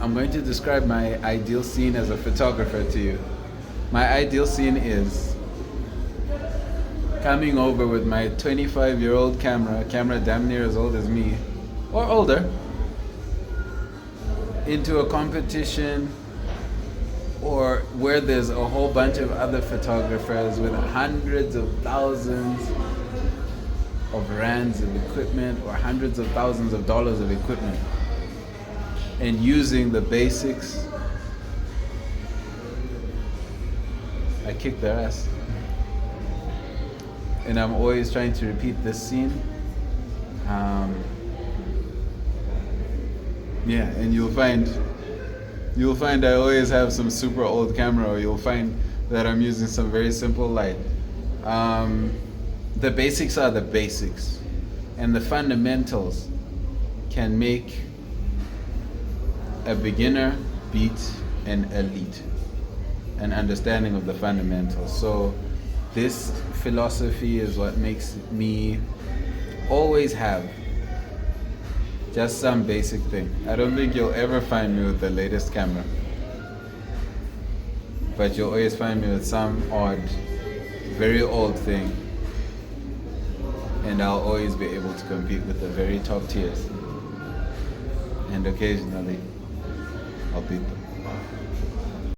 I'm going to describe my ideal scene as a photographer to you. My ideal scene is coming over with my 25-year-old camera damn near as old as me, or older, into a competition or where there's a whole bunch of other photographers with hundreds of thousands of rands of equipment or hundreds of thousands of dollars of equipment, and using the basics. I kick their ass. And I'm always trying to repeat this scene. Yeah, and you'll find I always have some super old camera, or you'll find that I'm using some very simple light. The basics are the basics, and the fundamentals can make a beginner beat an elite, an understanding of the fundamentals. So this philosophy is what makes me always have just some basic thing. I don't think you'll ever find me with the latest camera, but you'll always find me with some odd, very old thing, and I'll always be able to compete with the very top tiers, and occasionally I'll beat them.